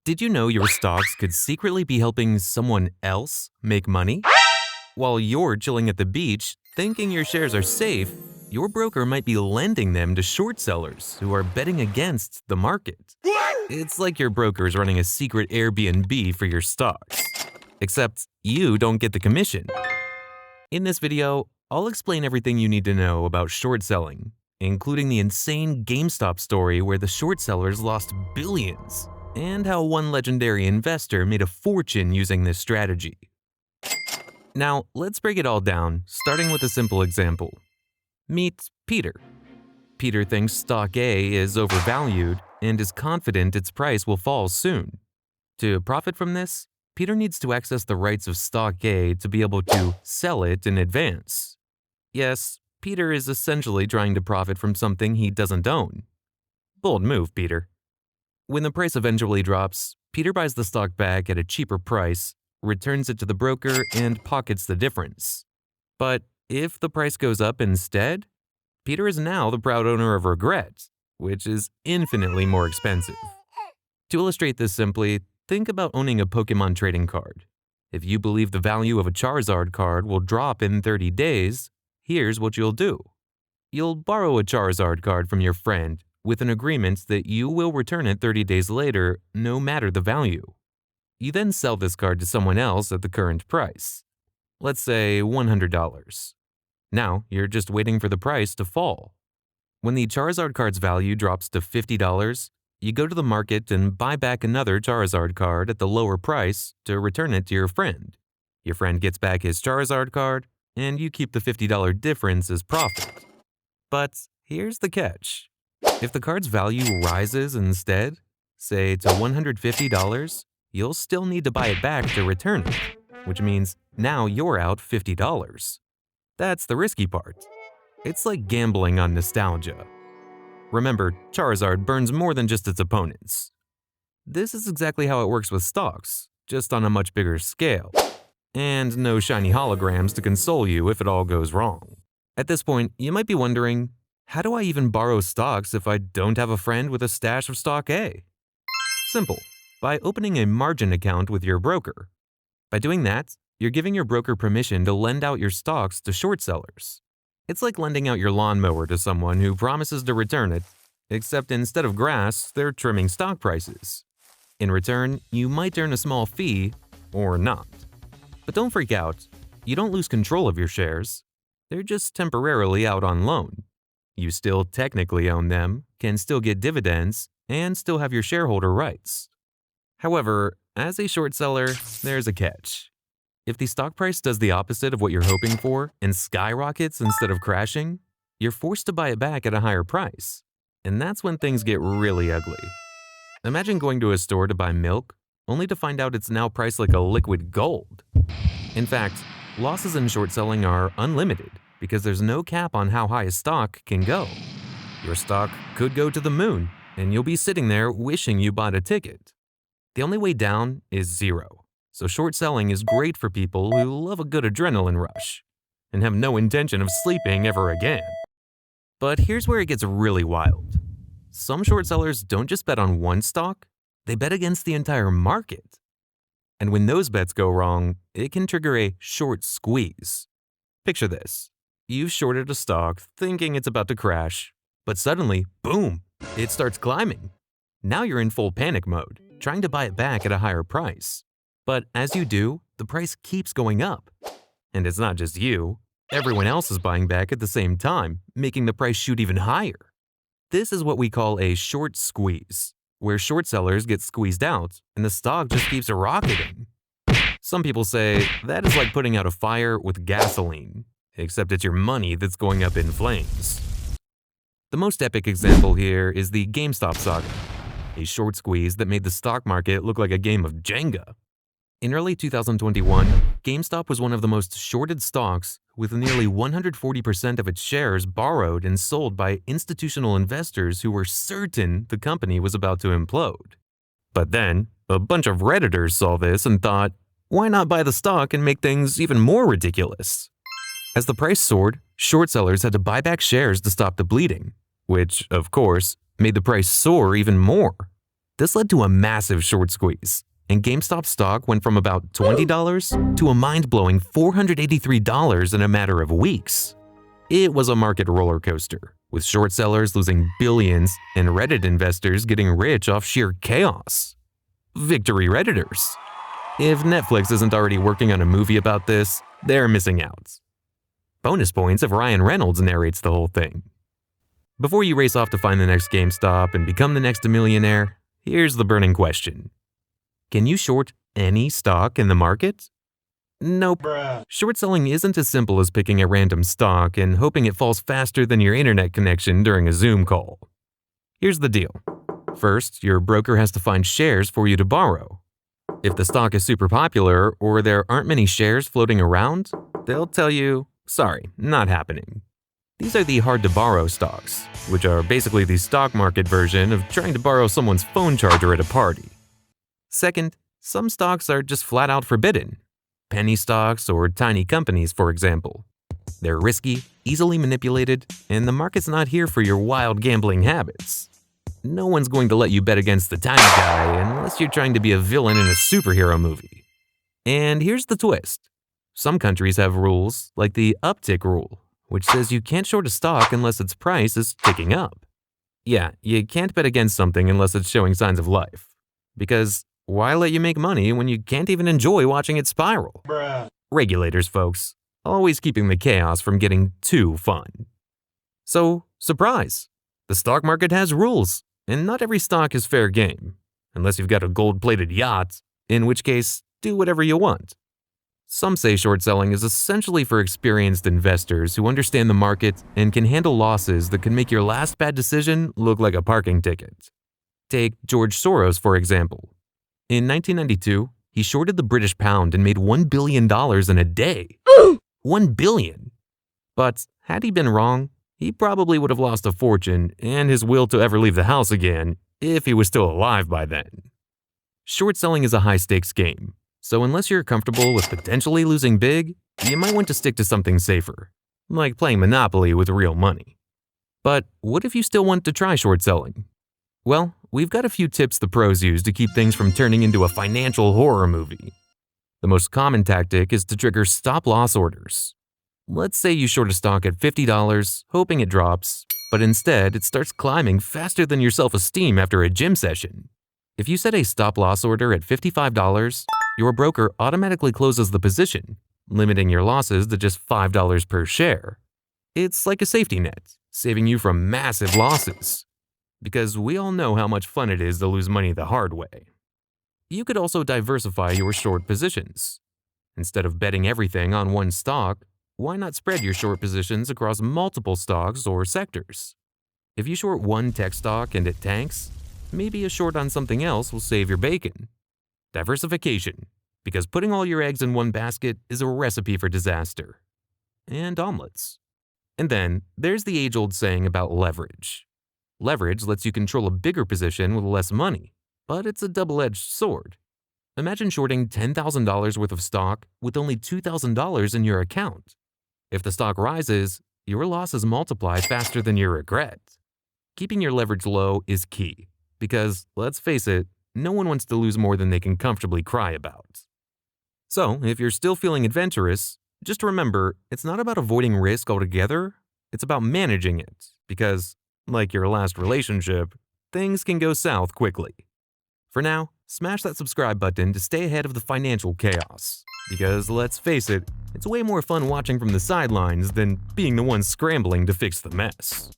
Did you know your stocks could secretly be helping someone else make money? While you're chilling at the beach, thinking your shares are safe, your broker might be lending them to short sellers who are betting against the market. It's like your broker is running a secret Airbnb for your stocks. Except you don't get the commission. In this video, I'll explain everything you need to know about short selling, including the insane GameStop story where the short sellers lost billions, and how one legendary investor made a fortune using this strategy. Now, let's break it all down, starting with a simple example. Meet Peter. Peter thinks stock A is overvalued and is confident its price will fall soon. To profit from this, Peter needs to access the rights of stock A to be able to sell it in advance. Yes, Peter is essentially trying to profit from something he doesn't own. Bold move, Peter. When the price eventually drops, Peter buys the stock back at a cheaper price, returns it to the broker, and pockets the difference. But if the price goes up instead, Peter is now the proud owner of regret, which is infinitely more expensive. To illustrate this simply, think about owning a Pokemon trading card. If you believe the value of a Charizard card will drop in 30 days, here's what you'll do. You'll borrow a Charizard card from your friend with an agreement that you will return it 30 days later, no matter the value. You then sell this card to someone else at the current price. Let's say $100. Now, you're just waiting for the price to fall. When the Charizard card's value drops to $50, you go to the market and buy back another Charizard card at the lower price to return it to your friend. Your friend gets back his Charizard card, and you keep the $50 difference as profit. But here's the catch. If the card's value rises instead, say to $150, you'll still need to buy it back to return it, which means now you're out $50. That's the risky part. It's like gambling on nostalgia. Remember, Charizard burns more than just its opponents. This is exactly how it works with stocks, just on a much bigger scale. And no shiny holograms to console you if it all goes wrong. At this point, you might be wondering, how do I even borrow stocks if I don't have a friend with a stash of stock A? Simple, by opening a margin account with your broker. By doing that, you're giving your broker permission to lend out your stocks to short sellers. It's like lending out your lawnmower to someone who promises to return it, except instead of grass, they're trimming stock prices. In return, you might earn a small fee, or not. But don't freak out, you don't lose control of your shares. They're just temporarily out on loan. You still technically own them, can still get dividends, and still have your shareholder rights. However, as a short seller, there's a catch. If the stock price does the opposite of what you're hoping for and skyrockets instead of crashing, you're forced to buy it back at a higher price. And that's when things get really ugly. Imagine going to a store to buy milk, only to find out it's now priced like a liquid gold. In fact, losses in short selling are unlimited because there's no cap on how high a stock can go. Your stock could go to the moon, and you'll be sitting there wishing you bought a ticket. The only way down is zero. So short selling is great for people who love a good adrenaline rush and have no intention of sleeping ever again. But here's where it gets really wild. Some short sellers don't just bet on one stock, they bet against the entire market. And when those bets go wrong, it can trigger a short squeeze. Picture this. You've shorted a stock thinking it's about to crash, but suddenly, boom, it starts climbing. Now you're in full panic mode, trying to buy it back at a higher price. But as you do, the price keeps going up. And it's not just you. Everyone else is buying back at the same time, making the price shoot even higher. This is what we call a short squeeze, where short sellers get squeezed out and the stock just keeps rocketing. Some people say that is like putting out a fire with gasoline, except it's your money that's going up in flames. The most epic example here is the GameStop saga, a short squeeze that made the stock market look like a game of Jenga. In early 2021, GameStop was one of the most shorted stocks, with nearly 140% of its shares borrowed and sold by institutional investors who were certain the company was about to implode. But then, a bunch of Redditors saw this and thought, why not buy the stock and make things even more ridiculous? As the price soared, short sellers had to buy back shares to stop the bleeding, which, of course, made the price soar even more. This led to a massive short squeeze, and GameStop stock went from about $20 to a mind-blowing $483 in a matter of weeks. It was a market roller coaster, with short sellers losing billions and Reddit investors getting rich off sheer chaos. Victory Redditors! If Netflix isn't already working on a movie about this, they're missing out. Bonus points if Ryan Reynolds narrates the whole thing. Before you race off to find the next GameStop and become the next millionaire, here's the burning question. Can you short any stock in the market? Nope. Short selling isn't as simple as picking a random stock and hoping it falls faster than your internet connection during a Zoom call. Here's the deal. First, your broker has to find shares for you to borrow. If the stock is super popular or there aren't many shares floating around, they'll tell you, sorry, not happening. These are the hard-to-borrow stocks, which are basically the stock market version of trying to borrow someone's phone charger at a party. Second, some stocks are just flat-out forbidden. Penny stocks or tiny companies, for example. They're risky, easily manipulated, and the market's not here for your wild gambling habits. No one's going to let you bet against the tiny guy unless you're trying to be a villain in a superhero movie. And here's the twist. Some countries have rules, like the uptick rule, which says you can't short a stock unless its price is ticking up. Yeah, you can't bet against something unless it's showing signs of life. Because why let you make money when you can't even enjoy watching it spiral? Regulators, folks, always keeping the chaos from getting too fun. So, surprise! The stock market has rules, and not every stock is fair game, unless you've got a gold-plated yacht, in which case, do whatever you want. Some say short selling is essentially for experienced investors who understand the market and can handle losses that can make your last bad decision look like a parking ticket. Take George Soros, for example. In 1992, he shorted the British pound and made $1 billion in a day. $1 billion! But had he been wrong, he probably would have lost a fortune and his will to ever leave the house again if he was still alive by then. Short selling is a high-stakes game, so unless you're comfortable with potentially losing big, you might want to stick to something safer, like playing Monopoly with real money. But what if you still want to try short selling? Well, we've got a few tips the pros use to keep things from turning into a financial horror movie. The most common tactic is to trigger stop-loss orders. Let's say you short a stock at $50, hoping it drops, but instead it starts climbing faster than your self-esteem after a gym session. If you set a stop-loss order at $55, your broker automatically closes the position, limiting your losses to just $5 per share. It's like a safety net, saving you from massive losses. Because we all know how much fun it is to lose money the hard way. You could also diversify your short positions. Instead of betting everything on one stock, why not spread your short positions across multiple stocks or sectors? If you short one tech stock and it tanks, maybe a short on something else will save your bacon. Diversification, because putting all your eggs in one basket is a recipe for disaster. And omelets. And then there's the age-old saying about leverage. Leverage lets you control a bigger position with less money, but it's a double-edged sword. Imagine shorting $10,000 worth of stock with only $2,000 in your account. If the stock rises, your losses multiply faster than your regret. Keeping your leverage low is key, because, let's face it, no one wants to lose more than they can comfortably cry about. So, if you're still feeling adventurous, just remember, it's not about avoiding risk altogether, it's about managing it, because, like your last relationship, things can go south quickly. For now, smash that subscribe button to stay ahead of the financial chaos. Because let's face it, it's way more fun watching from the sidelines than being the one scrambling to fix the mess.